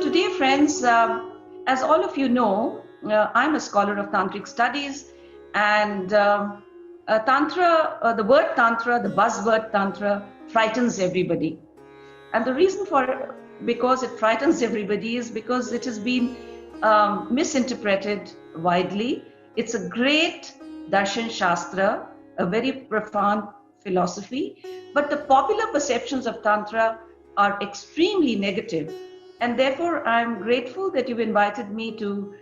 today, friends, as all of you know, I'm a scholar of Tantric studies, and Tantra, the word Tantra, the buzzword Tantra, frightens everybody. And the reason because it frightens everybody is because it has been misinterpreted widely. It's a great darshan shastra, a very profound philosophy, but the popular perceptions of Tantra are extremely negative. And therefore, I'm grateful that you've invited me to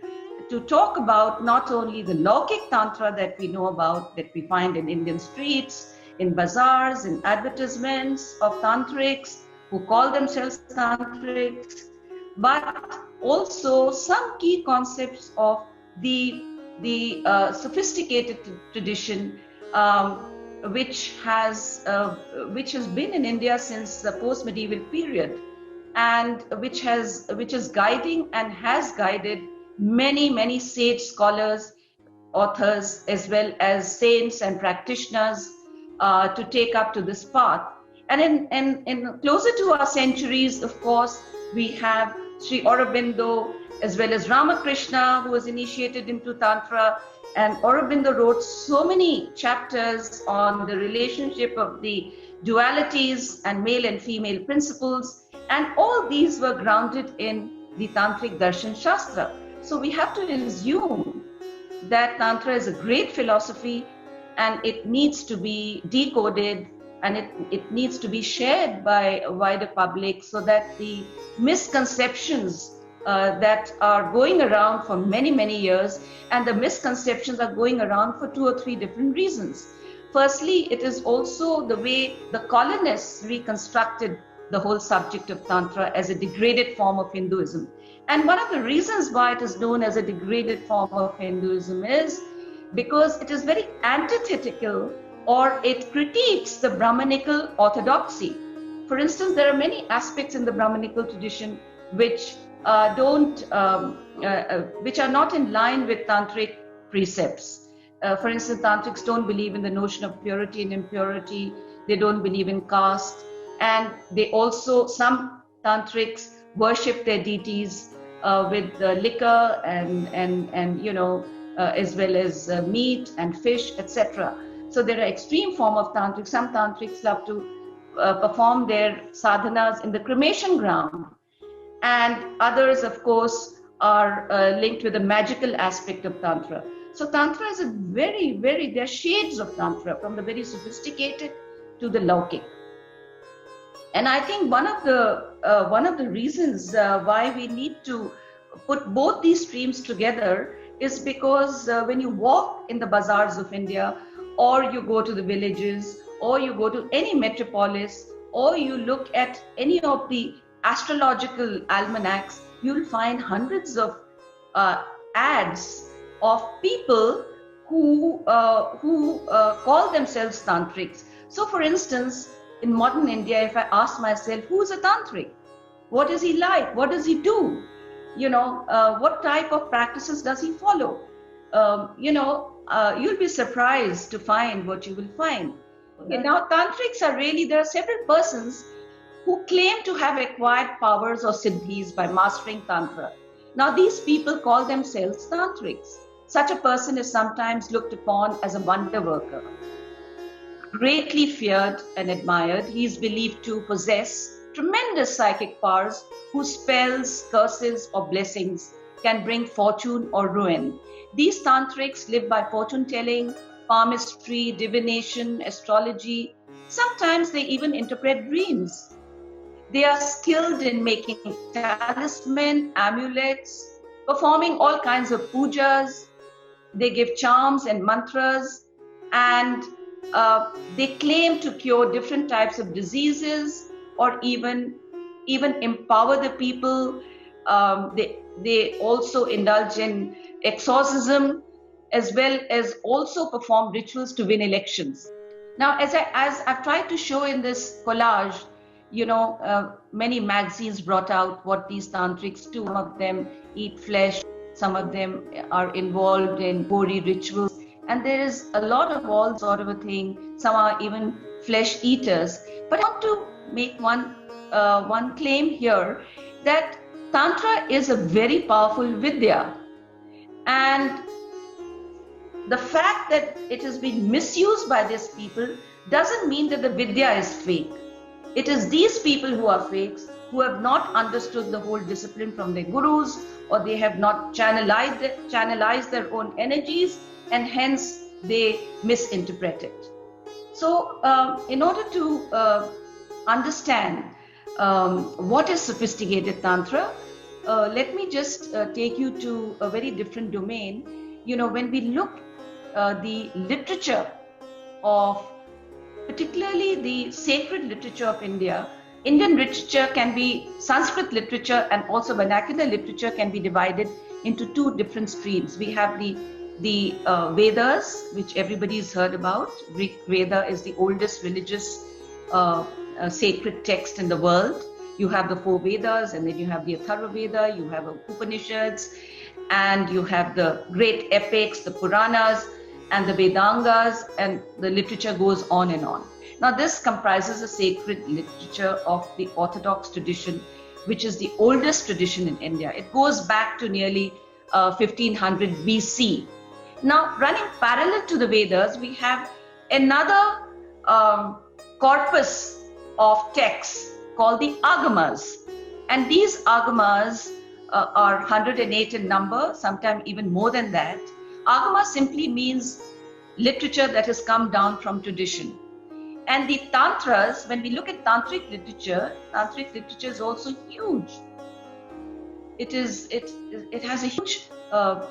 talk about not only the Lौkic Tantra that we know about, that we find in Indian streets, in bazaars, in advertisements of Tantrics who call themselves Tantrics, but also some key concepts of the sophisticated tradition which has been in India since the post-medieval period, and which is guiding and has guided many sage scholars, authors, as well as saints and practitioners to take up to this path. And in closer to our centuries, of course, we have Sri Aurobindo, as well as Ramakrishna, who was initiated into Tantra. And Aurobindo wrote so many chapters on the relationship of the dualities and male and female principles. And all these were grounded in the Tantric Darshan Shastra. So we have to assume that Tantra is a great philosophy, and it needs to be decoded, and it needs to be shared by a wider public, so that the misconceptions that are going around for many years, and the misconceptions are going around for 2 or 3 different reasons. Firstly, it is also the way the colonists reconstructed the whole subject of Tantra as a degraded form of Hinduism. And one of the reasons why it is known as a degraded form of Hinduism is because it is very antithetical, or it critiques the Brahmanical orthodoxy. For instance, there are many aspects in the Brahmanical tradition which are not in line with Tantric precepts. For instance, Tantrics don't believe in the notion of purity and impurity. They don't believe in caste. And they also, some Tantrics worship their deities with liquor and as well as meat and fish, etc. So there are extreme form of Tantrics. Some Tantrics love to perform their sadhanas in the cremation ground. And others, of course, are linked with the magical aspect of Tantra. So Tantra is there are shades of Tantra, from the very sophisticated to the Lौkic. And I think one of the reasons why we need to put both these streams together is because when you walk in the bazaars of India, or you go to the villages, or you go to any metropolis, or you look at any of the astrological almanacs, you'll find hundreds of ads of people who call themselves Tantrics. So for instance, in modern India, if I ask myself, who is a Tantric? What is he like? What does he do? What type of practices does he follow? You'll be surprised to find what you will find. Okay, now, Tantrics are there are several persons who claim to have acquired powers or siddhis by mastering Tantra. Now, these people call themselves Tantrics. Such a person is sometimes looked upon as a wonder worker. Greatly feared and admired, he is believed to possess tremendous psychic powers whose spells, curses, or blessings can bring fortune or ruin. These Tantrics live by fortune telling, palmistry, divination, astrology. Sometimes they even interpret dreams. They are skilled in making talisman, amulets, performing all kinds of pujas. They give charms and mantras, and they claim to cure different types of diseases, or even empower the people. They also indulge in exorcism, as well as also perform rituals to win elections. Now, as I've tried to show in this collage, many magazines brought out what these Tantrics do. Some of them eat flesh, some of them are involved in Hingori rituals, and there is a lot of all sort of a thing. Some are even flesh eaters. But I want to make one claim here, that Tantra is a very powerful Vidya, and the fact that it has been misused by these people doesn't mean that the Vidya is fake. It is these people who are fakes, who have not understood the whole discipline from their gurus, or they have not channelized their own energies, and hence they misinterpret it. So in order to understand what is sophisticated Tantra, let me just take you to a very different domain. When we look the literature of, particularly the sacred literature of India, Indian literature can be, Sanskrit literature and also vernacular literature can be divided into two different streams. We have the Vedas, which everybody's heard about. Rig Veda is the oldest religious sacred text in the world. You have the four Vedas, and then you have the Atharva Veda, you have Upanishads, and you have the great epics, the Puranas, and the Vedangas, and the literature goes on and on. Now, this comprises a sacred literature of the Orthodox tradition, which is the oldest tradition in India. It goes back to nearly 1500 BC. Now, running parallel to the Vedas, we have another corpus of texts called the Agamas. And these Agamas are 108 in number, sometimes even more than that. Agama simply means literature that has come down from tradition. And the Tantras, when we look at Tantric literature is also huge. It has a huge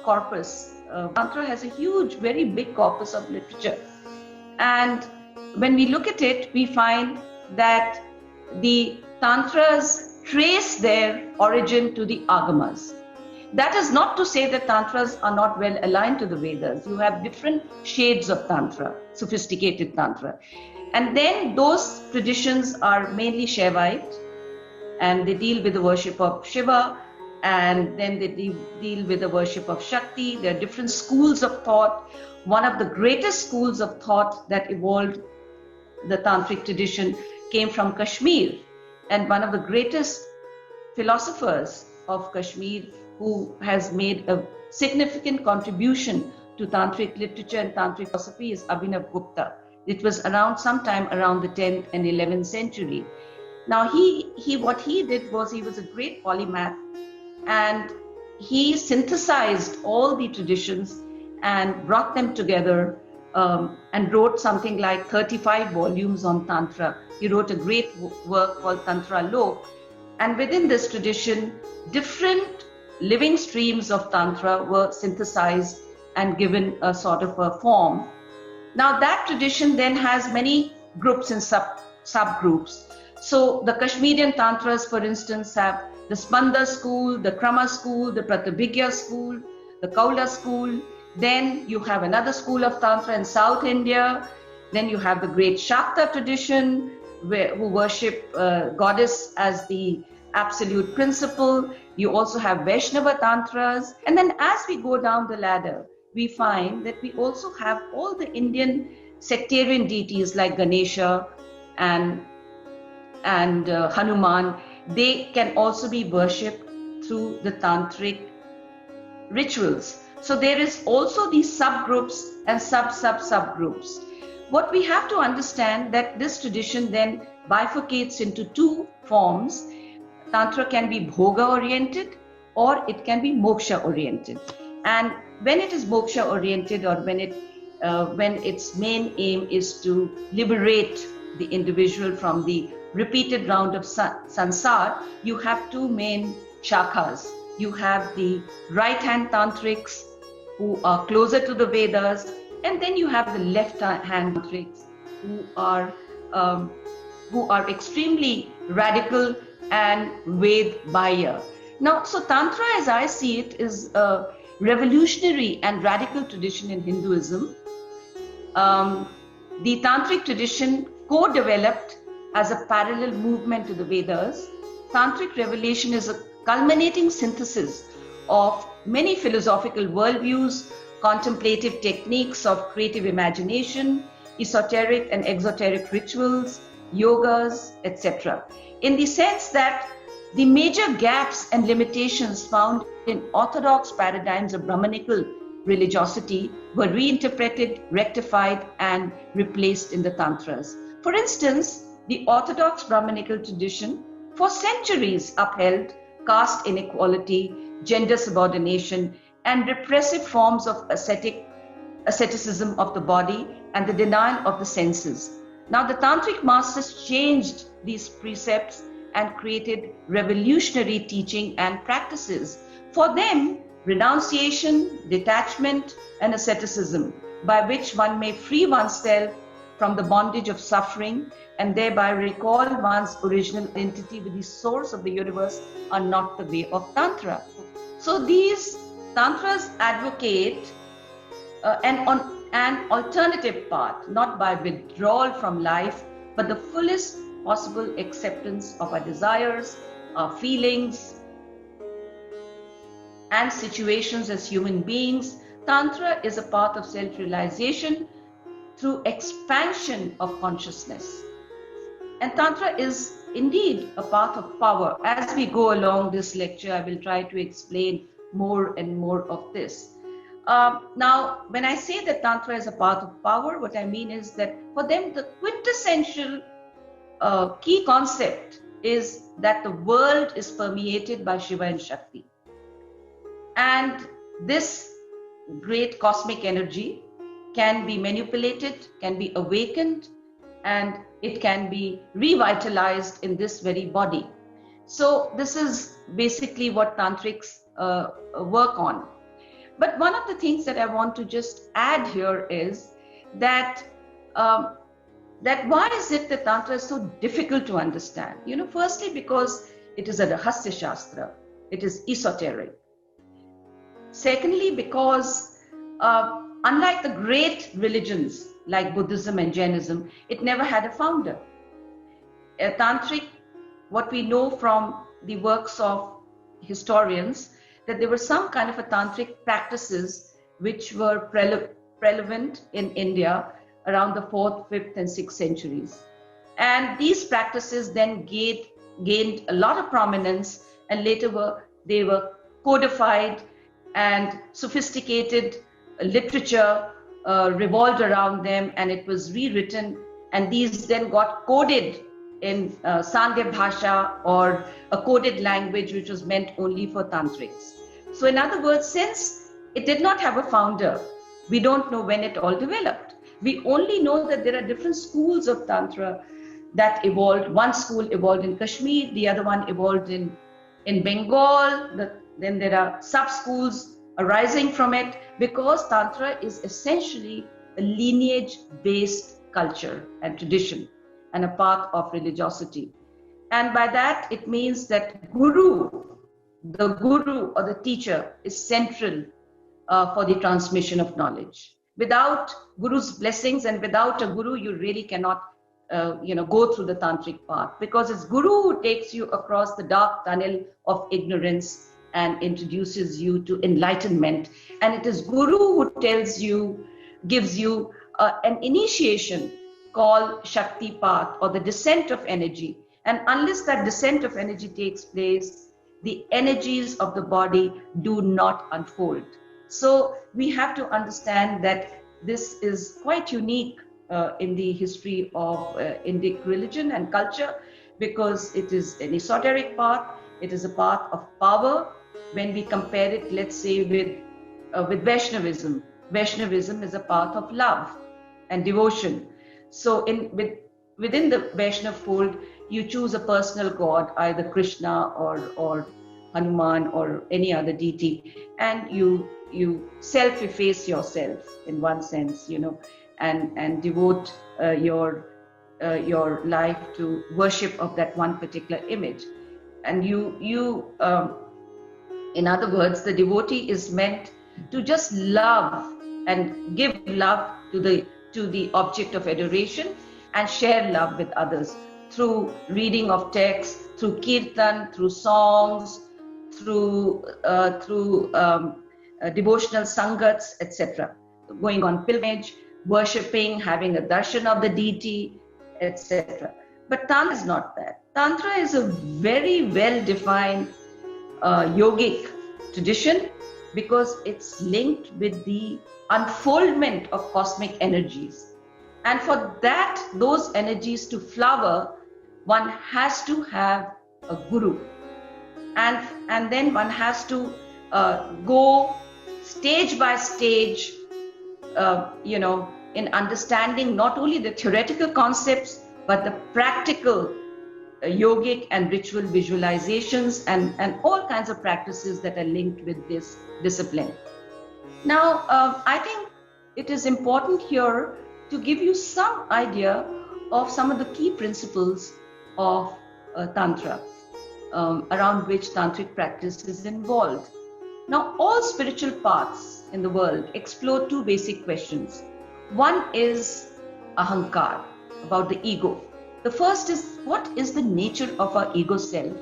corpus. Tantra has a huge, very big corpus of literature. And when we look at it, we find that the Tantras trace their origin to the Agamas. That is not to say that Tantras are not well aligned to the Vedas. You have different shades of Tantra, sophisticated Tantra. And then those traditions are mainly Shaivite, and they deal with the worship of Shiva, and then they deal with the worship of Shakti. There are different schools of thought. One of the greatest schools of thought that evolved the Tantric tradition came from Kashmir, and one of the greatest philosophers of Kashmir who has made a significant contribution to Tantric literature and Tantric philosophy is Abhinav Gupta. It was around sometime around the 10th and 11th century. Now what he did was, he was a great polymath, and he synthesized all the traditions and brought them together and wrote something like 35 volumes on Tantra. He wrote a great work called Tantra Lok, and within this tradition, different living streams of Tantra were synthesized and given a sort of a form. Now that tradition then has many groups and subgroups. So the Kashmirian Tantras, for instance, have the Spanda school, the Krama school, the Pratabhigya school, the Kaula school. Then you have another school of Tantra in South India. Then you have the great Shakta tradition, who worship goddess as the absolute principle. You also have Vaishnava Tantras. And then as we go down the ladder, we find that we also have all the Indian sectarian deities like Ganesha and Hanuman. They can also be worshipped through the Tantric rituals. So there is also these subgroups and subgroups. What we have to understand that this tradition then bifurcates into two forms. Tantra can be bhoga oriented or it can be moksha oriented. And when it is moksha oriented, or when its main aim is to liberate the individual from the repeated round of sansar, you have two main shakhas. You have the right-hand tantrics who are closer to the Vedas, and then you have the left-hand tantrics who are extremely radical and Ved-Baya. Now, so Tantra, as I see it, is a revolutionary and radical tradition in Hinduism. The Tantric tradition co-developed as a parallel movement to the Vedas. Tantric revelation is a culminating synthesis of many philosophical worldviews, contemplative techniques of creative imagination, esoteric and exoteric rituals, yogas, etc. In the sense that The major gaps and limitations found in orthodox paradigms of Brahmanical religiosity were reinterpreted, rectified, and replaced in the Tantras. For instance, the orthodox Brahmanical tradition for centuries upheld caste inequality, gender subordination, and repressive forms of asceticism of the body and the denial of the senses. Now, the Tantric masters changed these precepts and created revolutionary teaching and practices. For them, renunciation, detachment, and asceticism, by which one may free oneself from the bondage of suffering and thereby recall one's original identity with the source of the universe, are not the way of Tantra. So these Tantras advocate an alternative path, not by withdrawal from life, but the fullest possible acceptance of our desires, our feelings, and situations as human beings. Tantra is a path of self-realization through expansion of consciousness. And Tantra is indeed a path of power. As we go along this lecture, I will try to explain more and more of this. Now, when I say that Tantra is a path of power, what I mean is that for them, the quintessential key concept is that the world is permeated by Shiva and Shakti. And this great cosmic energy can be manipulated, can be awakened, and it can be revitalized in this very body. So this is basically what Tantrics work on. But one of the things that I want to just add here is that why is it that Tantra is so difficult to understand? Firstly, because it is a Rahasya Shastra. It is esoteric. Secondly, because unlike the great religions like Buddhism and Jainism, it never had a founder. Tantric, what we know from the works of historians, that there were some kind of a tantric practices which were prevalent in India around the 4th, 5th, and 6th centuries. And these practices then gained a lot of prominence, and later they were codified, and sophisticated literature revolved around them, and it was rewritten, and these then got coded in Sandhya Bhasha, or a coded language which was meant only for Tantrics. So in other words, since it did not have a founder, we don't know when it all developed. We only know that there are different schools of Tantra that evolved. One school evolved in Kashmir, the other one evolved in Bengal, then there are sub-schools arising from it, because Tantra is essentially a lineage-based culture and tradition and a path of religiosity. And by that, it means that the guru or the teacher is central for the transmission of knowledge. Without guru's blessings and without a guru, you really cannot go through the tantric path, because it's guru who takes you across the dark tunnel of ignorance and introduces you to enlightenment. And it is guru who gives you an initiation called Shakti path, or the descent of energy. And unless that descent of energy takes place, the energies of the body do not unfold. So we have to understand that this is quite unique in the history of Indic religion and culture, because it is an esoteric path. It is a path of power. When we compare it, let's say, with Vaishnavism, Vaishnavism is a path of love and devotion. So within the Vaishnava fold, you choose a personal god, either Krishna or Hanuman or any other deity, and you self-efface yourself in one sense, and devote your life to worship of that one particular image. And in other words, the devotee is meant to just love and give love to the object of adoration, and share love with others through reading of texts, through kirtan, through songs, through devotional sangats, etc. Going on pilgrimage, worshipping, having a darshan of the deity, etc. But Tantra is not that. Tantra is a very well-defined yogic tradition because it's linked with the unfoldment of cosmic energies. And for that, those energies to flower, one has to have a guru. And then one has to go stage by stage, in understanding not only the theoretical concepts, but the practical yogic and ritual visualizations and all kinds of practices that are linked with this discipline. Now, I think it is important here to give you some idea of some of the key principles of Tantra, around which Tantric practice is involved. Now, all spiritual paths in the world explore two basic questions. One is Ahankar, about the ego. The first is, what is the nature of our ego self,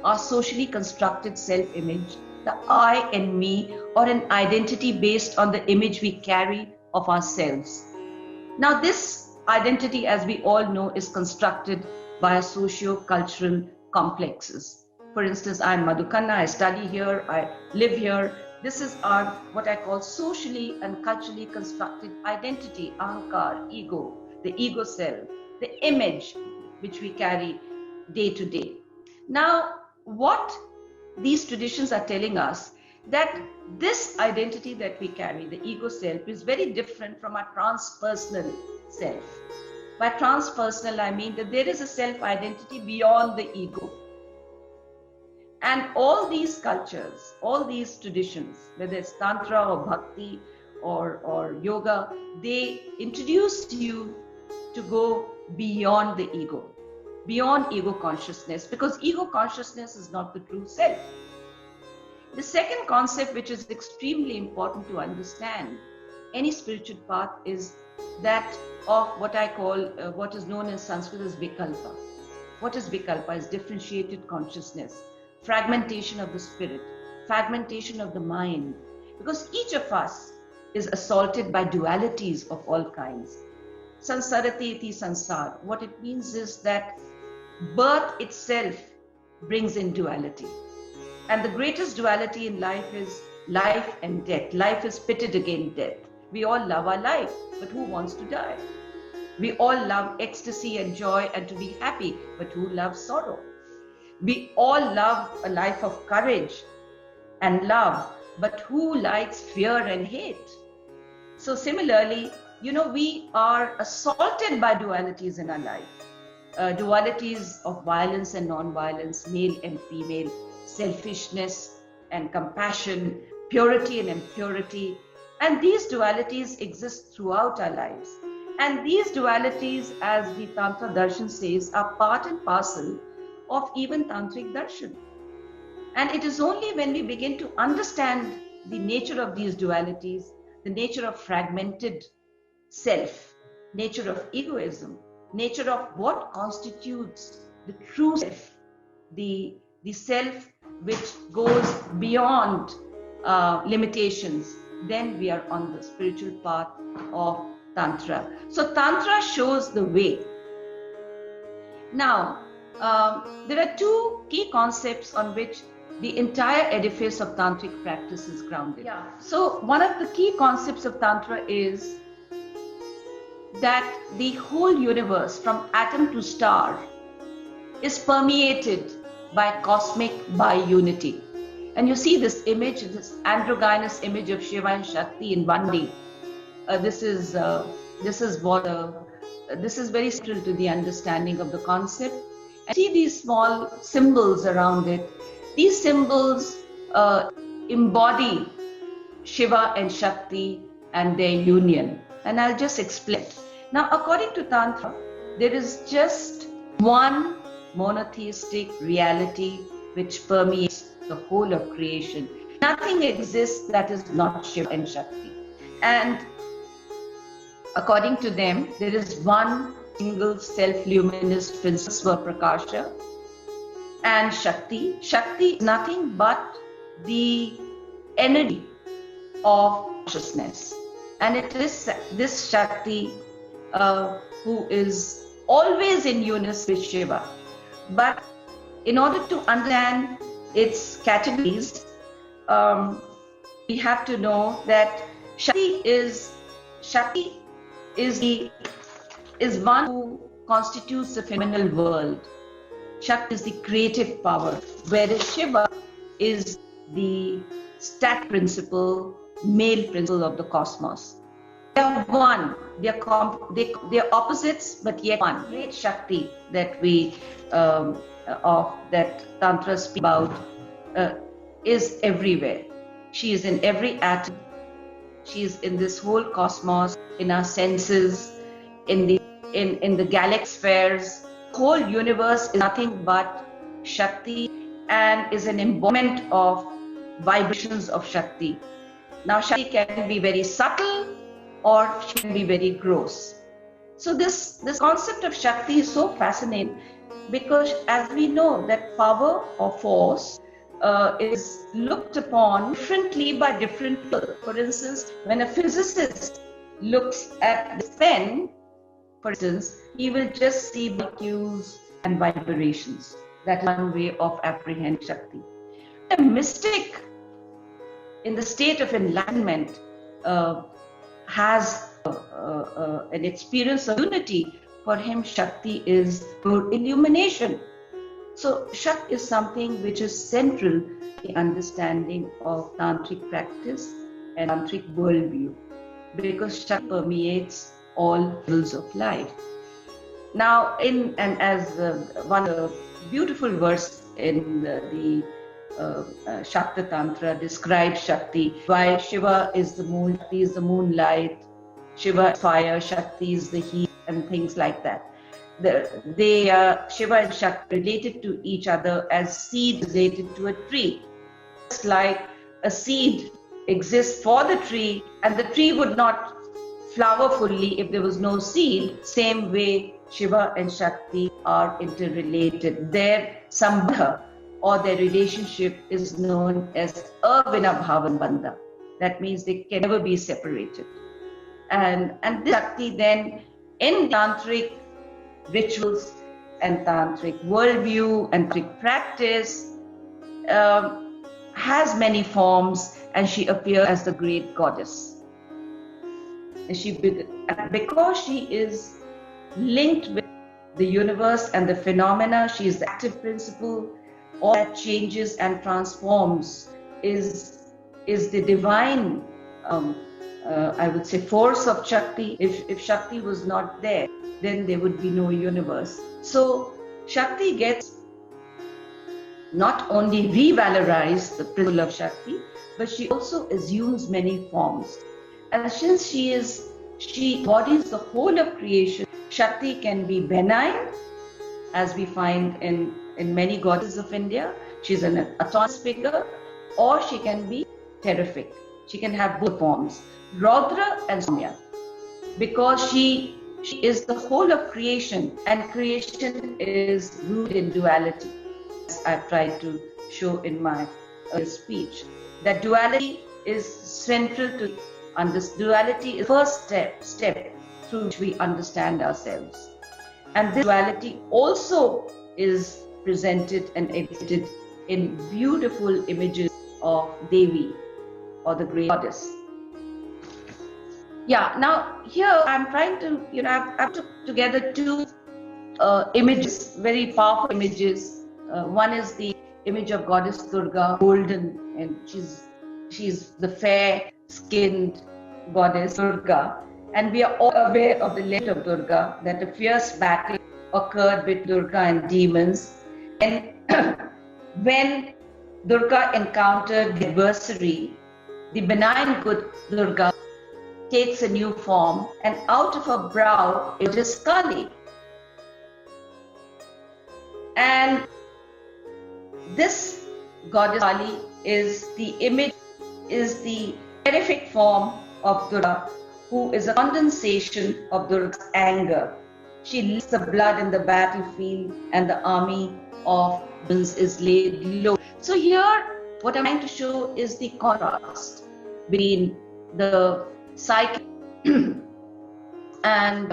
our socially constructed self-image, the I and me, or an identity based on the image we carry of ourselves? Now, this identity, as we all know, is constructed by our socio-cultural complexes. For instance, I'm Madhu Khanna, I study here, I live here. This is our, what I call, socially and culturally constructed identity, Ahankar, ego, the ego self, the image which we carry day to day. Now, what these traditions are telling us, that this identity that we carry, the ego self, is very different from our transpersonal self. By transpersonal, I mean that there is a self-identity beyond the ego. And all these cultures, all these traditions, whether it's Tantra or Bhakti or Yoga, they introduce you to go beyond the ego, beyond ego consciousness, because ego consciousness is not the true self. The second concept, which is extremely important to understand any spiritual path, is that of what I call, what is known in Sanskrit as Vikalpa. What is Vikalpa? Is differentiated consciousness, fragmentation of the spirit, fragmentation of the mind, because each of us is assaulted by dualities of all kinds. Sansarati iti sansar. What it means is that birth itself brings in duality. And the greatest duality in life is life and death. Life is pitted against death. We all love our life, but who wants to die? We all love ecstasy and joy and to be happy, but who loves sorrow? We all love a life of courage and love, but who likes fear and hate? So similarly, we are assaulted by dualities in our life. Dualities of violence and non-violence, male and female, selfishness and compassion, purity and impurity. And these dualities exist throughout our lives. And these dualities, as the Tantra Darshan says, are part and parcel of even Tantric Darshan. And it is only when we begin to understand the nature of these dualities, the nature of fragmented self, nature of egoism, nature of what constitutes the true self, the self which goes beyond limitations, then we are on the spiritual path of Tantra. So Tantra shows the way. Now, there are two key concepts on which the entire edifice of Tantric practice is grounded. So one of the key concepts of Tantra is that the whole universe, from atom to star, is permeated by cosmic biunity. And you see this image, this androgynous image of Shiva and Shakti in one day. This is very central to the understanding of the concept. And see these small symbols around it. These symbols embody Shiva and Shakti and their union. And I'll just explain. Now, according to Tantra, there is just one monotheistic reality which permeates the whole of creation. Nothing exists that is not Shiva and Shakti. And according to them, there is one single self-luminous principle, Prakasha, and Shakti. Shakti is nothing but the energy of consciousness. And it is this Shakti who is always in unison with Shiva. But in order to understand its categories, we have to know that Shakti is one who constitutes the phenomenal world. Shakti is the creative power, whereas Shiva is the static principle, male principle of the cosmos. They are one. They are opposites, but yet one. Great Shakti that we that Tantra speaks about is everywhere. She is in every atom. She is in this whole cosmos, in our senses, in the galaxy spheres. The whole universe is nothing but Shakti and is an embodiment of vibrations of Shakti. Now, Shakti can be very subtle or she can be very gross. So this concept of Shakti is so fascinating because as we know that power or force is looked upon differently by different people. For instance, when a physicist looks at the pen, for instance, he will just see molecules and vibrations. That's one way of apprehending Shakti. A mystic in the state of enlightenment has an experience of unity. For him, Shakti is pure illumination. So Shakti is something which is central to the understanding of Tantric practice and Tantric worldview, because Shakti permeates all levels of life. Now, as one beautiful verse in the Shakta Tantra describes Shakti, why Shiva is the moon, Shakti is the moonlight, Shiva is fire, Shakti is the heat, and things like that. Shiva and Shakti related to each other as seed related to a tree. Just like a seed exists for the tree, and the tree would not flower fully if there was no seed, same way Shiva and Shakti are interrelated. Their sambandha or their relationship is known as avinabhavan bandha. That means they can never be separated. And this Shakti then in Tantric rituals and Tantric worldview and Tantric practice has many forms, and she appears as the great goddess. And because she is linked with the universe and the phenomena, she is the active principle. All that changes and transforms is the divine, I would say, force of Shakti. If Shakti was not there, then there would be no universe. So Shakti gets not only revalorized, the principle of Shakti, but she also assumes many forms. And since she embodies the whole of creation, Shakti can be benign, as we find in many goddesses of India. She's an autonomous figure, or she can be terrific. She can have both forms, Raudra and Soumya, because she is the whole of creation, and creation is rooted in duality, as I've tried to show in my speech. That duality is central to duality is the first step through which we understand ourselves. And this duality also is presented and exhibited in beautiful images of Devi, or the great goddess. Yeah, now here I'm trying to, I've put together two images, very powerful images. One is the image of Goddess Durga, golden, and she's the fair-skinned Goddess Durga. And we are all aware of the legend of Durga, that a fierce battle occurred with Durga and demons. And when Durga encountered the adversary, the benign good Durga takes a new form, and out of her brow it is Kali. And this goddess Kali is the terrific form of Durga, who is a condensation of Durga's anger. She leaves the blood in the battlefield, and the army of demons is laid low. So here, what I'm trying to show is the contrast between the psychic and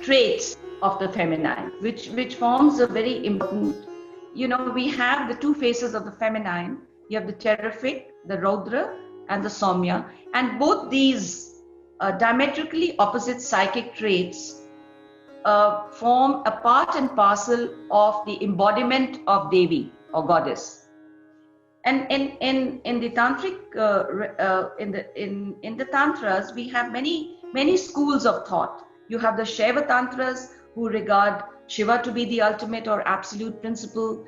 traits of the feminine, which forms a very important, we have the two faces of the feminine. You have the terrific, the Raudra, and the Soumya, and both these diametrically opposite psychic traits form a part and parcel of the embodiment of Devi or goddess. And in the tantric in the tantras, we have many schools of thought. You have the Shaiva tantras, who regard Shiva to be the ultimate or absolute principle,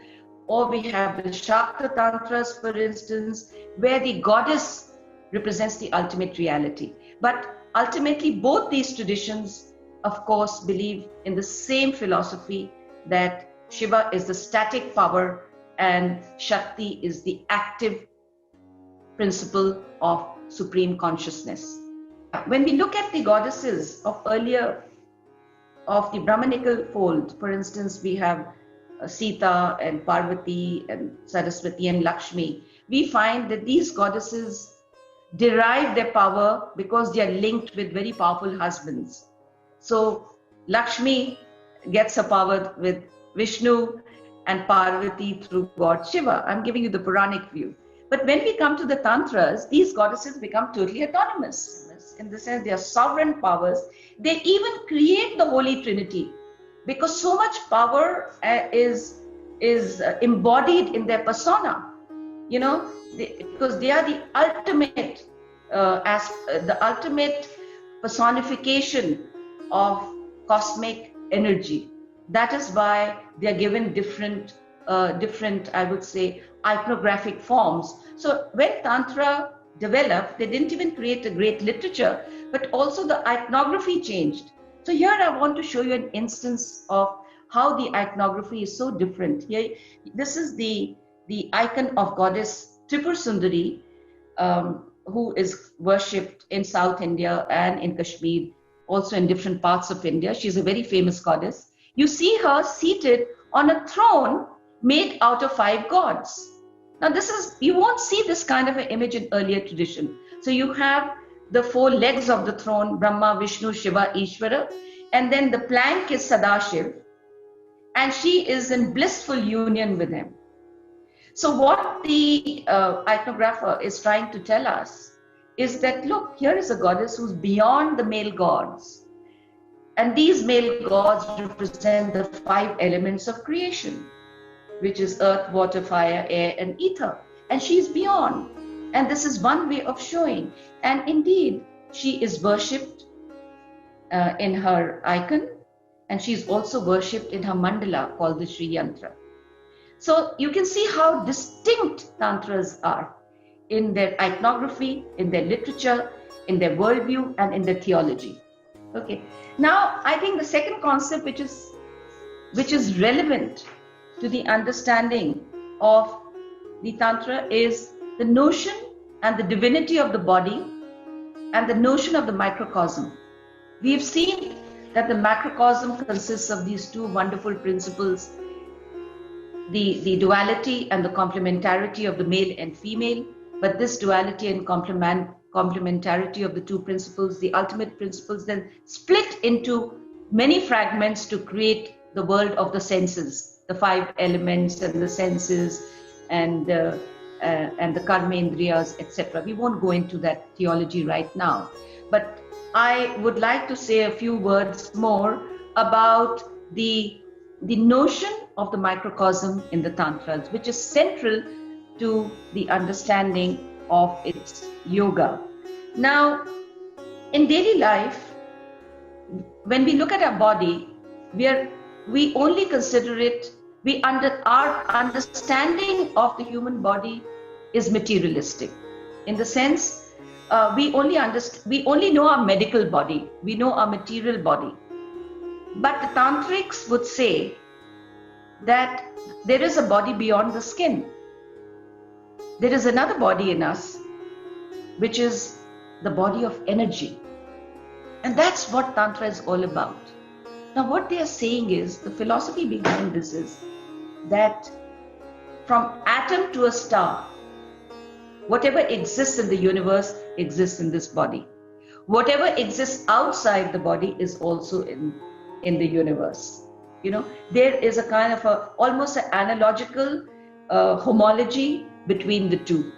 or we have the Shakta tantras, for instance, where the goddess represents the ultimate reality. But ultimately, both these traditions, of course, believe in the same philosophy, that Shiva is the static power and Shakti is the active principle of supreme consciousness. When we look at the goddesses of the Brahmanical fold, for instance, we have Sita and Parvati and Saraswati and Lakshmi, we find that these goddesses derive their power because they are linked with very powerful husbands. So Lakshmi gets her power with Vishnu and Parvati through God Shiva. I'm giving you the Puranic view. But when we come to the Tantras, these goddesses become totally autonomous. In the sense, they are sovereign powers. They even create the Holy Trinity, because so much power is embodied in their persona. Because they are the ultimate the ultimate personification of cosmic energy. That is why they are given different, I would say, iconographic forms. So when Tantra developed, they didn't even create a great literature, but also the iconography changed. So here I want to show you an instance of how the iconography is so different. Here, this is the icon of goddess Tripur Sundari, who is worshipped in South India and in Kashmir, also in different parts of India. She's a very famous goddess. You see her seated on a throne made out of 5 gods. Now you won't see this kind of an image in earlier tradition. So you have the 4 legs of the throne, Brahma, Vishnu, Shiva, Ishvara, and then the plank is Sadashiv, and she is in blissful union with him. So what the iconographer is trying to tell us is that, look, here is a goddess who's beyond the male gods. And these male gods represent the 5 elements of creation, which is earth, water, fire, air, and ether. And she's beyond. And this is one way of showing. And indeed, she is worshipped in her icon, and she's also worshipped in her mandala called the Sri Yantra. So you can see how distinct Tantras are in their iconography, in their literature, in their worldview, and in their theology. Okay. Now, I think the second concept which is relevant to the understanding of the Tantra is the notion and the divinity of the body and the notion of the microcosm. We have seen that the macrocosm consists of these 2 wonderful principles, the duality and the complementarity of the male and female. But this duality and complementarity of the 2 principles, the ultimate principles, then split into many fragments to create the world of the senses, the 5 elements and the senses and the karmendriyas, etc. We won't go into that theology right now. But I would like to say a few words more about the notion of the microcosm in the Tantras, which is central to the understanding of its yoga. Now, in daily life, when we look at our body, we only consider it, our understanding of the human body is materialistic. In the sense, we only know our medical body, we know our material body. But the Tantrics would say that there is a body beyond the skin. There is another body in us, which is the body of energy. And that's what Tantra is all about. Now, what they are saying is, the philosophy behind this is that from atom to a star, whatever exists in the universe exists in this body. Whatever exists outside the body is also in in the universe. There is a kind of almost an analogical homology between the two.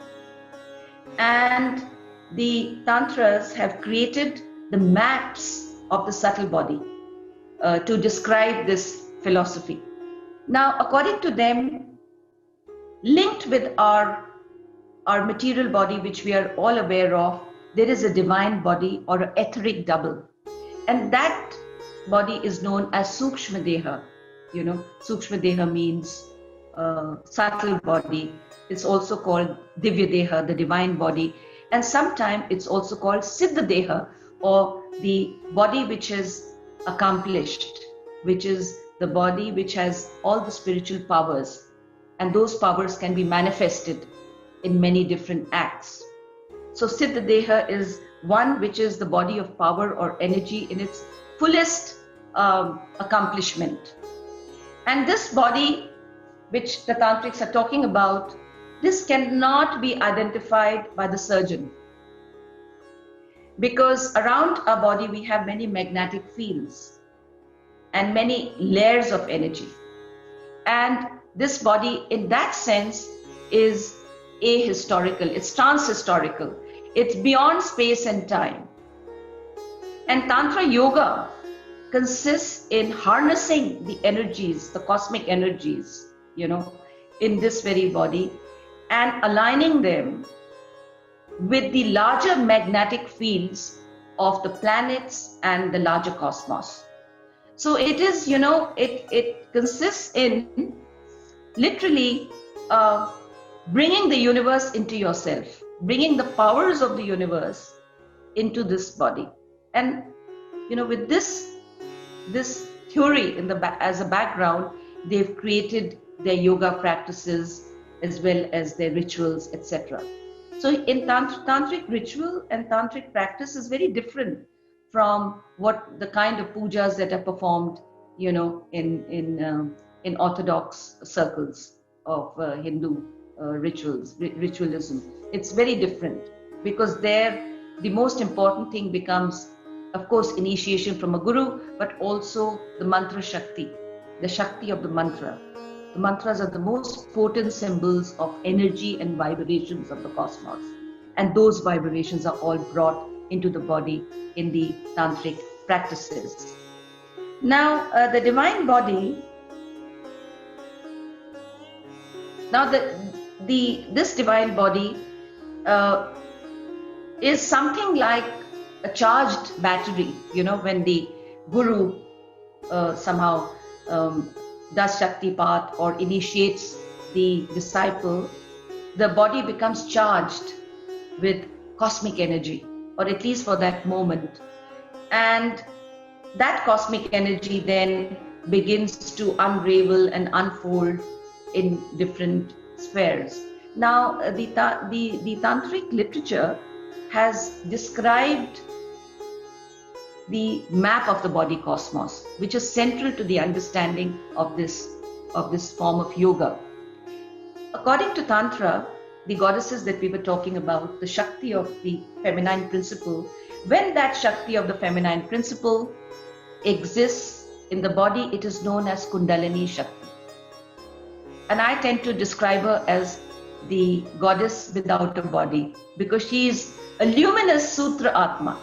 And the Tantras have created the maps of the subtle body to describe this philosophy. Now, according to them, linked with our material body, which we are all aware of, there is a divine body or an etheric double. And that body is known as Sukshma Deha. Sukshma Deha means subtle body. It's also called Divya Deha, the divine body. And sometimes it's also called Siddha Deha, or the body which is accomplished, which is the body which has all the spiritual powers. And those powers can be manifested in many different acts. So Siddha Deha is one which is the body of power or energy in its fullest accomplishment. And this body, which the Tantrics are talking about, this cannot be identified by the surgeon. Because around our body we have many magnetic fields and many layers of energy. And this body, in that sense, is ahistorical, it's transhistorical, it's beyond space and time. And Tantra Yoga consists in harnessing the energies, the cosmic energies, in this very body, and aligning them with the larger magnetic fields of the planets and the larger cosmos. So it is, it consists in literally bringing the universe into yourself, bringing the powers of the universe into this body. And, with this theory as a background, they've created their yoga practices as well as their rituals, etc. So in tantric ritual and tantric practice is very different from what the kind of pujas that are performed, in orthodox circles of Hindu ritualism. It's very different, because there the most important thing becomes, of course, initiation from a guru, but also the mantra Shakti, the Shakti of the mantra. The mantras are the most potent symbols of energy and vibrations of the cosmos. And those vibrations are all brought into the body in the tantric practices. Now, the divine body, this divine body is something like a charged battery, when the guru somehow does Shakti path or initiates the disciple, the body becomes charged with cosmic energy, or at least for that moment. And that cosmic energy then begins to unravel and unfold in different spheres. Now, the tantric literature has described the map of the body cosmos, which is central to the understanding of this form of yoga. According to Tantra, the goddesses that we were talking about, the Shakti of the feminine principle, when that Shakti of the feminine principle exists in the body, it is known as Kundalini Shakti. And I tend to describe her as the goddess without a body, because she is a luminous Sutra Atma.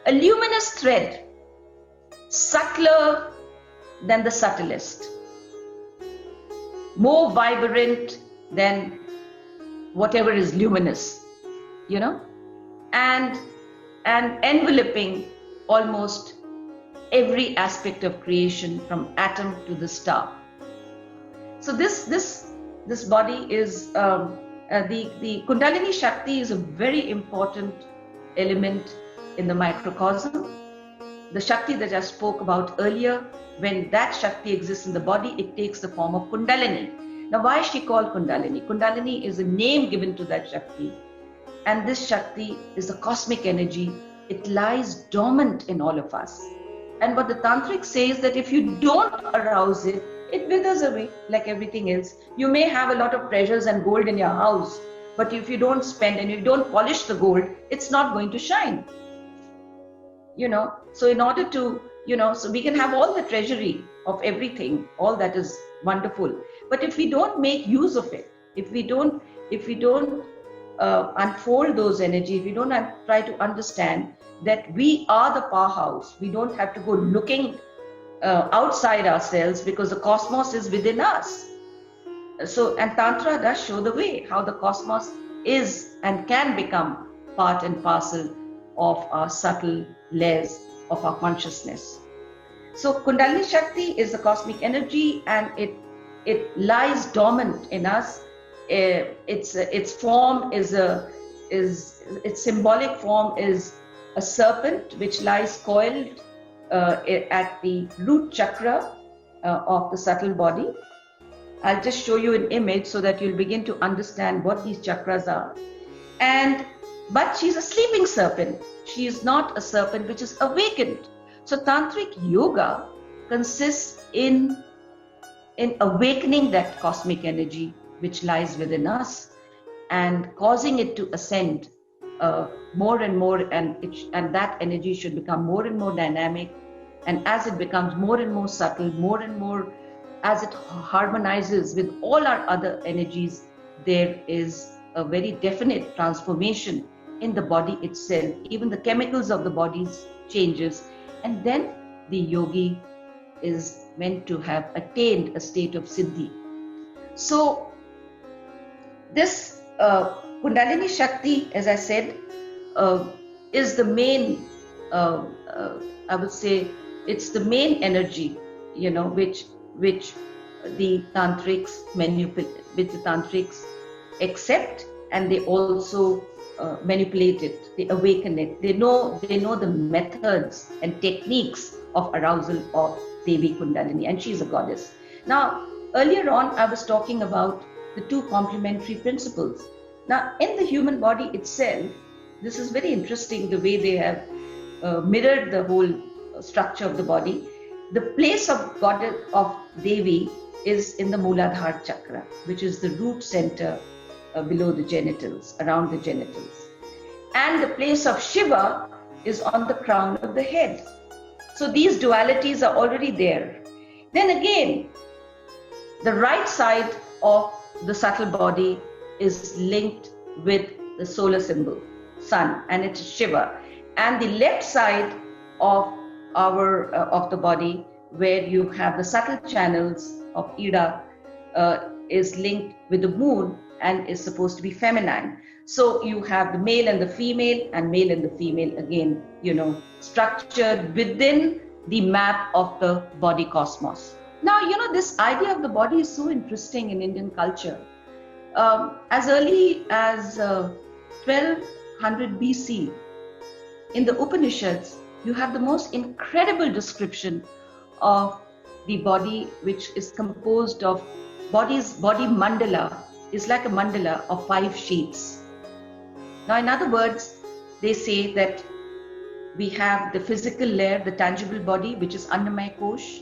A luminous thread, subtler than the subtlest, more vibrant than whatever is luminous, and enveloping almost every aspect of creation from atom to the star. So this body is the Kundalini Shakti is a very important element in the microcosm. The Shakti that I spoke about earlier, when that Shakti exists in the body, it takes the form of Kundalini. Now, why is she called Kundalini? Kundalini is a name given to that Shakti. And this Shakti is a cosmic energy. It lies dormant in all of us. And what the Tantric says that if you don't arouse it, it withers away like everything else. You may have a lot of treasures and gold in your house, but if you don't spend and you don't polish the gold, it's not going to shine. So in order to, so we can have all the treasury of everything, all that is wonderful. But if we don't make use of it, if we don't unfold those energies, we don't try to understand that we are the powerhouse. We don't have to go looking outside ourselves, because the cosmos is within us. So, and Tantra does show the way how the cosmos is and can become part and parcel of our subtle layers of our consciousness. So Kundalini Shakti is the cosmic energy, and it lies dormant in us. Its form its symbolic form is a serpent which lies coiled at the root chakra of the subtle body. I'll just show you an image so that you'll begin to understand what these chakras are. But she's a sleeping serpent. She is not a serpent which is awakened. So Tantric yoga consists in awakening that cosmic energy which lies within us and causing it to ascend more and more, and that energy should become more and more dynamic. And as it becomes more and more subtle, more and more, as it harmonizes with all our other energies, there is a very definite transformation in the body itself. Even the chemicals of the body changes, and then the yogi is meant to have attained a state of Siddhi. So this Kundalini Shakti, as I said, is the main, I would say, it's the main energy, which the Tantrics which the Tantrics accept, and they also manipulate it, they awaken it. They know the methods and techniques of arousal of Devi Kundalini, and she's a goddess. Now, earlier on, I was talking about the two complementary principles. Now, in the human body itself, this is very interesting the way they have mirrored the whole structure of the body. The place of goddess of Devi is in the Mooladhara chakra, which is the root center below the genitals, around the genitals. And the place of Shiva is on the crown of the head. So these dualities are already there. Then again, the right side of the subtle body is linked with the solar symbol, sun, and it's Shiva. And the left side of the body, where you have the subtle channels of Ida, is linked with the moon and is supposed to be feminine. So you have the male and the female, and male and the female again, structured within the map of the body cosmos. Now, this idea of the body is so interesting in Indian culture. As early as 1200 BC, in the Upanishads, you have the most incredible description of the body, which is composed of body mandala is like a mandala of 5 sheets. Now, in other words, they say that we have the physical layer, the tangible body, which is Annamaya Kosh.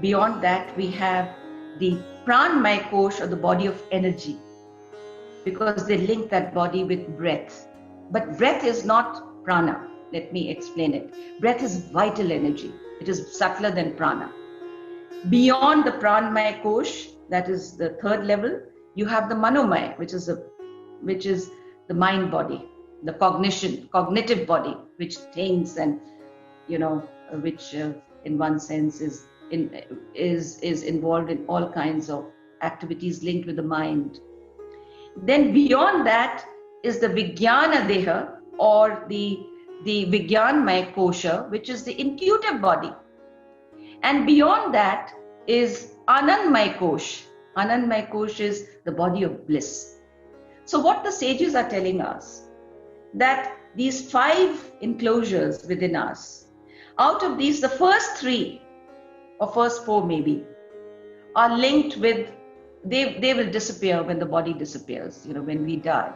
Beyond that, we have the Pranmaya Kosh, or the body of energy, because they link that body with breath. But breath is not prana. Let me explain it. Breath is vital energy. It is subtler than prana. Beyond the Pranmaya Kosh, that is the third level, you have the Manomaya, which is the mind body, the cognitive body, which thinks and, which in one sense is involved in all kinds of activities linked with the mind. Then beyond that is the Vijnana Deha, or the Vijnanmaya Kosha, which is the intuitive body. And beyond that is Anandmaya Kosh. Anandmaya Kosh is the body of bliss. So what the sages are telling us, that these 5 enclosures within us, out of these, the first 3 or first 4 maybe, are linked with, they will disappear when the body disappears, when we die.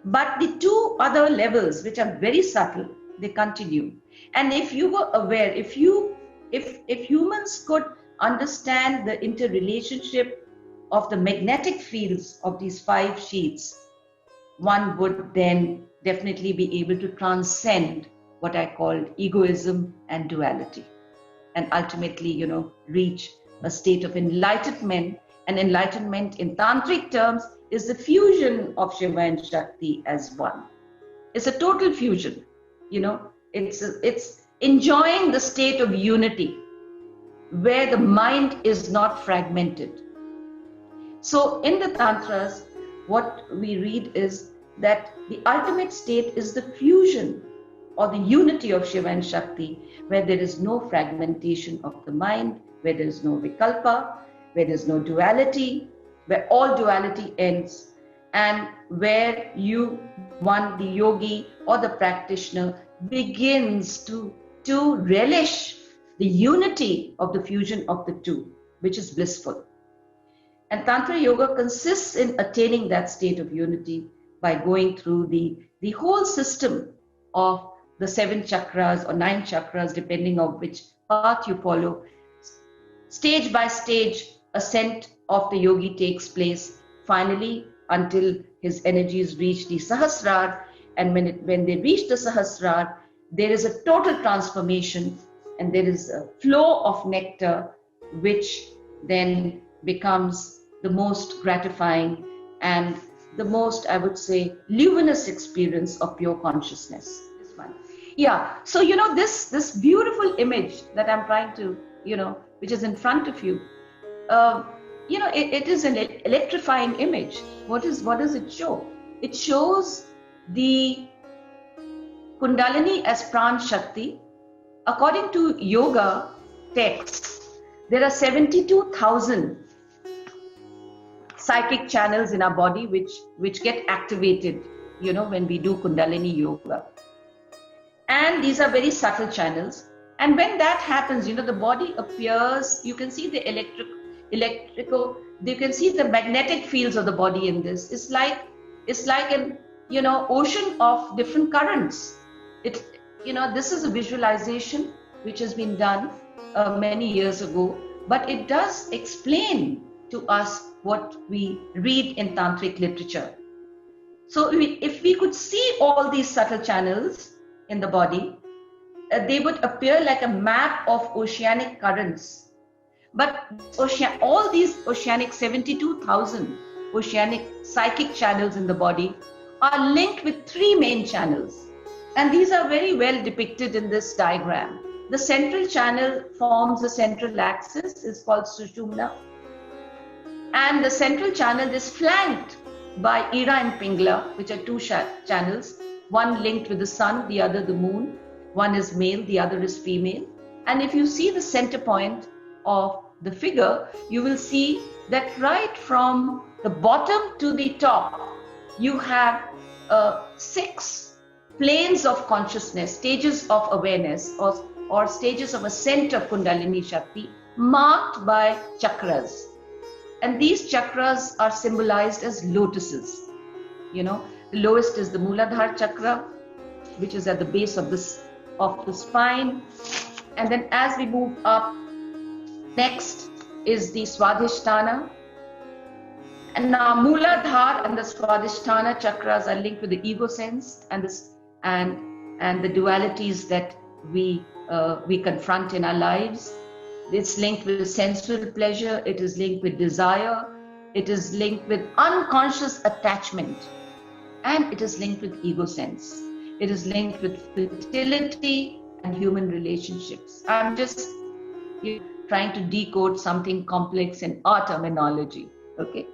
But the 2 other levels, which are very subtle, they continue. And if you were aware, if humans could understand the interrelationship of the magnetic fields of these 5 sheets, one would then definitely be able to transcend what I called egoism and duality, and ultimately, reach a state of enlightenment. And enlightenment in tantric terms is the fusion of Shiva and Shakti as one. It's a total fusion, it's enjoying the state of unity where the mind is not fragmented. So in the Tantras, what we read is that the ultimate state is the fusion or the unity of Shiva and Shakti, where there is no fragmentation of the mind, where there is no vikalpa, where there is no duality, where all duality ends, and where the yogi or the practitioner begins to relish the unity of the fusion of the two, which is blissful. And Tantra Yoga consists in attaining that state of unity by going through the whole system of the 7 chakras or 9 chakras, depending on which path you follow. Stage by stage, ascent of the yogi takes place, finally, until his energies reach the Sahasrar. And when they reach the Sahasrar, there is a total transformation and there is a flow of nectar, which then becomes the most gratifying and the most, I would say, luminous experience of pure consciousness. This one. Yeah, so this beautiful image that I'm trying to, which is in front of you, it is an electrifying image. What does it show? It shows the Kundalini as Pran Shakti. According to yoga texts, there are 72,000 psychic channels in our body which get activated, when we do Kundalini yoga. And these are very subtle channels. And when that happens, the body appears, you can see the electrical, you can see the magnetic fields of the body in this. It's like an, ocean of different currents. This is a visualization which has been done many years ago, but it does explain to us what we read in tantric literature. So if we could see all these subtle channels in the body, they would appear like a map of oceanic currents. But all these oceanic 72,000 oceanic psychic channels in the body are linked with 3 main channels. And these are very well depicted in this diagram. The central channel forms the central axis, is called Sushumna. And the central channel is flanked by Ira and Pingla, which are 2 channels, one linked with the sun, the other the moon. One is male, the other is female. And if you see the center point of the figure, you will see that right from the bottom to the top, you have 6 planes of consciousness, stages of awareness, or stages of ascent of Kundalini Shakti, marked by chakras. And these chakras are symbolized as lotuses. The lowest is the Muladhara chakra, which is at the base of the spine. And then as we move up, next is the Swadhisthana. And now Muladhara and the Swadhisthana chakras are linked with the ego sense and the dualities that we confront in our lives. It's linked with sensual pleasure, it is linked with desire, it is linked with unconscious attachment, and it is linked with ego sense. It is linked with fertility and human relationships. I'm just trying to decode something complex in our terminology. Okay.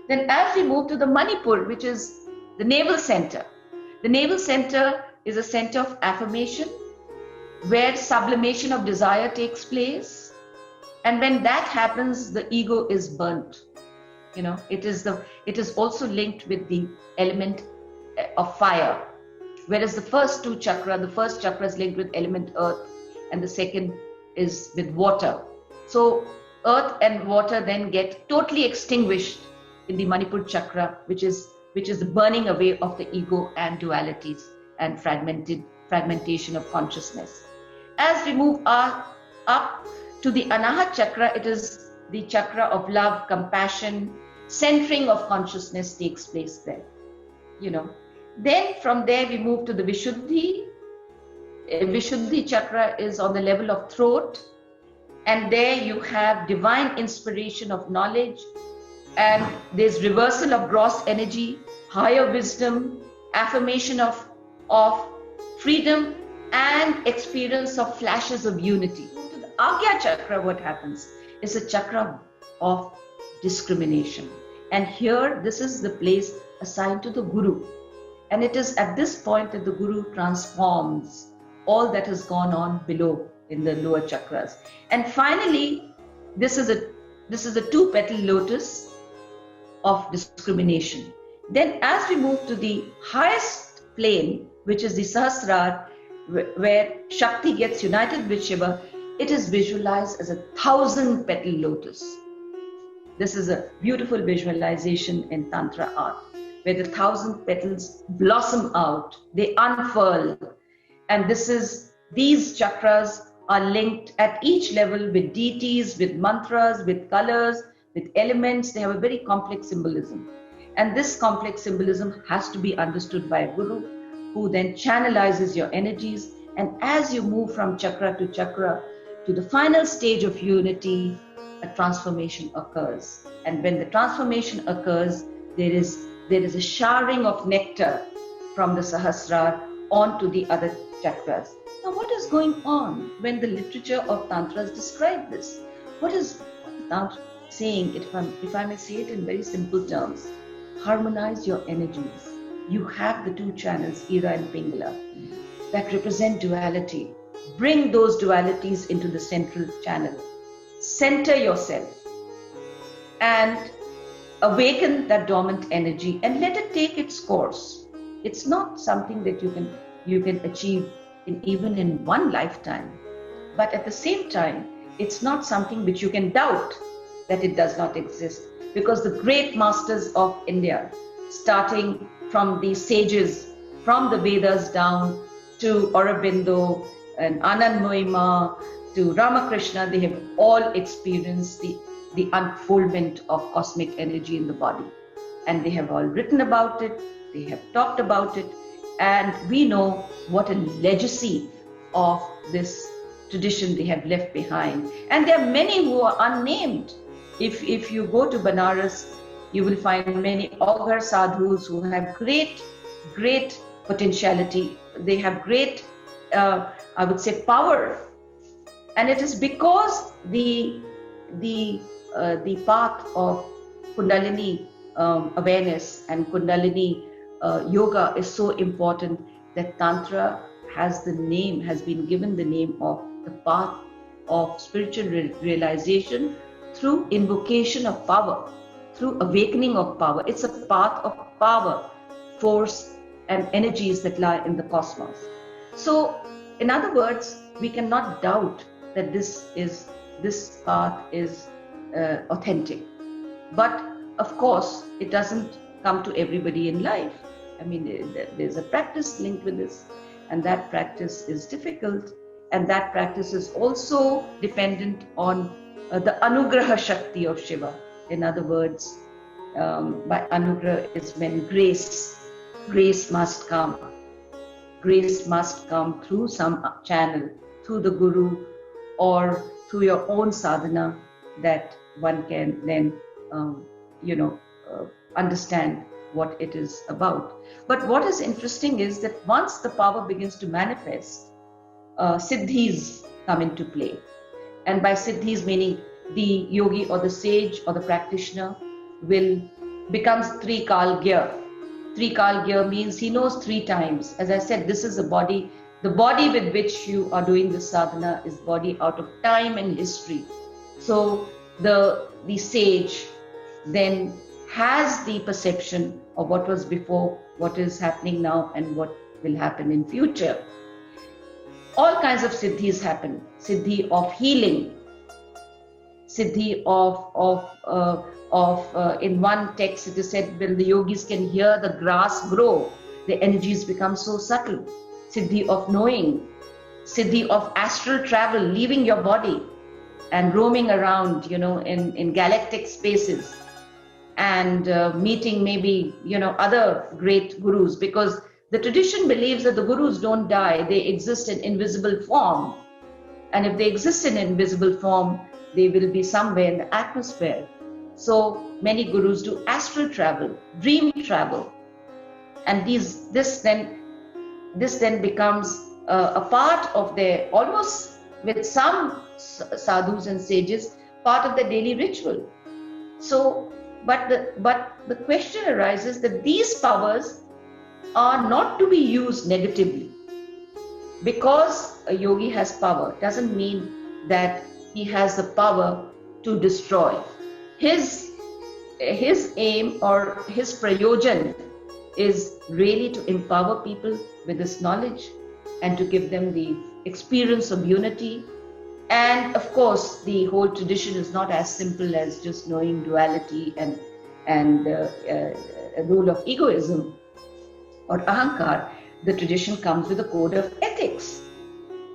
Then as we move to the Manipur, which is the navel center. The navel center is a center of affirmation, where sublimation of desire takes place. And when that happens, the ego is burnt. It is also linked with the element of fire. Whereas the first chakra is linked with element earth, and the second is with water. So earth and water then get totally extinguished in the Manipur chakra, which is the burning away of the ego and dualities and fragmentation of consciousness. As we move up to the Anahat chakra, it is the chakra of love, compassion, centering of consciousness takes place there. Then from there we move to the Vishuddhi, Vishuddhi chakra is on the level of throat, and there you have divine inspiration of knowledge, and there's reversal of gross energy, higher wisdom, affirmation of freedom, and experience of flashes of unity. To the Agya chakra, what happens is a chakra of discrimination. And here, this is the place assigned to the Guru. And it is at this point that the Guru transforms all that has gone on below in the lower chakras. And finally, this is a two-petal lotus of discrimination. Then as we move to the highest plane, which is the Sahasrara, where Shakti gets united with Shiva, it is visualized as a 1,000-petal lotus. This is a beautiful visualization in Tantra art, where the 1,000 petals blossom out, they unfurl. And these chakras are linked at each level with deities, with mantras, with colors, with elements. They have a very complex symbolism. And this complex symbolism has to be understood by a guru, who then channelizes your energies. And as you move from chakra to the final stage of unity, a transformation occurs. And when the transformation occurs, there is a showering of nectar from the Sahasrara onto the other chakras. Now, what is going on when the literature of Tantras describe this? What is Tantra saying, if I may say it in very simple terms? Harmonize your energies. You have the two channels, Ira and Pingala, that represent duality. Bring those dualities into the central channel. Center yourself and awaken that dormant energy and let it take its course. It's not something that you can achieve even in one lifetime. But at the same time, it's not something which you can doubt that it does not exist. Because the great masters of India, starting from the sages, from the Vedas down to Aurobindo and Anand Moima to Ramakrishna, they have all experienced the unfoldment of cosmic energy in the body. And they have all written about it, they have talked about it, and we know what a legacy of this tradition they have left behind. And there are many who are unnamed. If you go to Banaras, you will find many augur sadhus who have great potentiality. They have great, I would say, power. And it is because the path of Kundalini awareness and Kundalini yoga is so important that Tantra has been given the name of the path of spiritual realization through invocation of power, through awakening of power. It's a path of power, force, and energies that lie in the cosmos. So, in other words, we cannot doubt that this path is authentic. But of course, it doesn't come to everybody in life. I mean, there's a practice linked with this, and that practice is difficult, and that practice is also dependent on the Anugraha Shakti of Shiva. In other words, by Anugraha is when grace must come. Grace must come through some channel, through the Guru, or through your own sadhana, that one can then, understand what it is about. But what is interesting is that once the power begins to manifest, Siddhis come into play. And by Siddhis, meaning the yogi or the sage or the practitioner becomes Trikalgya. Trikalgya means he knows 3 times. As I said, this is the body with which you are doing this sadhana is body out of time and history. So the sage then has the perception of what was before, what is happening now, and what will happen in future. All kinds of siddhis happen. Siddhi of healing, siddhi in one text it is said, when the yogis can hear the grass grow, the energies become so subtle. Siddhi of knowing, siddhi of astral travel, leaving your body and roaming around, in galactic spaces, and meeting maybe, other great gurus, because The tradition believes that the gurus don't die, they exist in invisible form. And if they exist in invisible form, they will be somewhere in the atmosphere. So many gurus do astral travel, dream travel. And this then becomes a part of their, almost with some sadhus and sages, part of their daily ritual. So, but the question arises that these powers are not to be used negatively. Because a yogi has power doesn't mean that he has the power to destroy. His aim or his prayojan is really to empower people with this knowledge and to give them the experience of unity. And of course, the whole tradition is not as simple as just knowing duality and a rule of egoism or ahankar. The tradition comes with a code of ethics,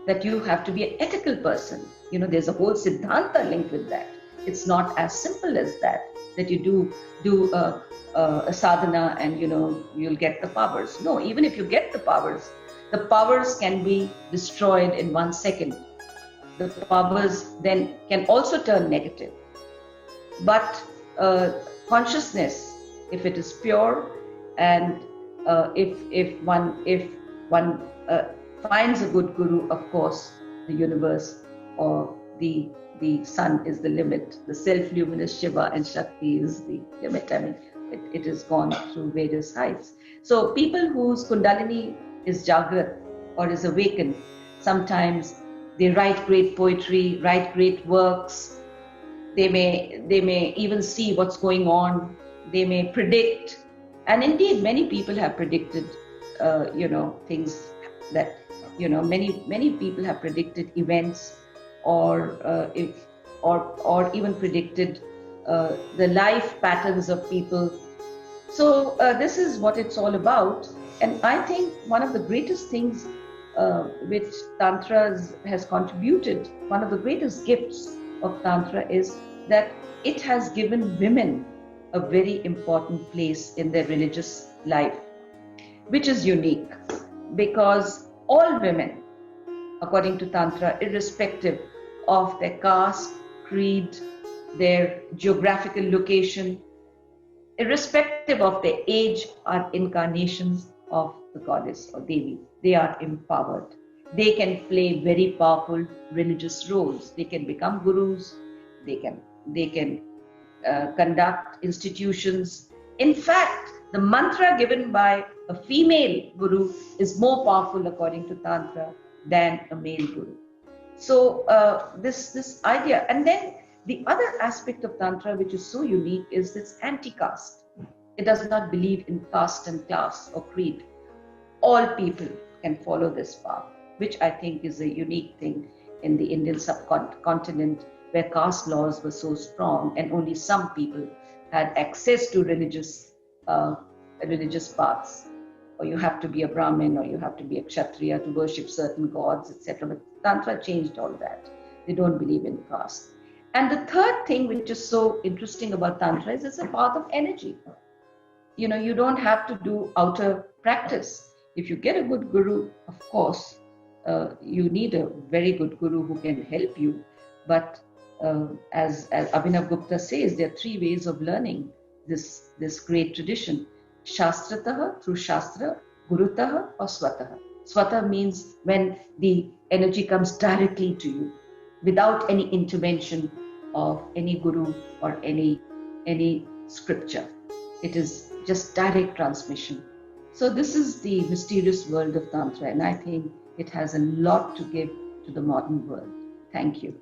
that you have to be an ethical person. There's a whole siddhanta linked with that. It's not as simple as that you do a sadhana and you'll get the powers. No, even if you get the powers can be destroyed in 1 second. The powers then can also turn negative. But consciousness, if it is pure, and if one finds a good guru, of course, the universe or the sun is the limit. The self-luminous Shiva and Shakti is the limit. I mean, it has gone through various heights. So people whose Kundalini is Jagrat or is awakened, sometimes they write great poetry, write great works. They may even see what's going on. They may predict. And indeed, many people have predicted, things that, many people have predicted events, or even predicted the life patterns of people. So this is what it's all about. And I think one of the greatest things which Tantra has contributed, one of the greatest gifts of Tantra is that it has given women a very important place in their religious life, which is unique, because all women, according to Tantra, irrespective of their caste, creed, their geographical location, irrespective of their age, are incarnations of the goddess or Devi. They are empowered. They can play very powerful religious roles. They can become gurus. They can conduct institutions. In fact, the mantra given by a female guru is more powerful, according to Tantra, than a male guru. So this idea, and then the other aspect of Tantra which is so unique is this anti-caste. It does not believe in caste and class or creed. All people can follow this path, which I think is a unique thing in the Indian subcontinent, where caste laws were so strong and only some people had access to religious paths. Or you have to be a Brahmin, or you have to be a Kshatriya to worship certain gods, etc. But Tantra changed all that. They don't believe in caste. And the third thing which is so interesting about Tantra is it's a path of energy. You don't have to do outer practice. If you get a good guru, of course, you need a very good guru who can help you. But as Abhinav Gupta says, there are 3 ways of learning this great tradition. Shastrataha, through Shastra, Gurutaha, or Swataha. Swataha means when the energy comes directly to you, without any intervention of any guru or any scripture. It is just direct transmission. So this is the mysterious world of Tantra, and I think it has a lot to give to the modern world. Thank you.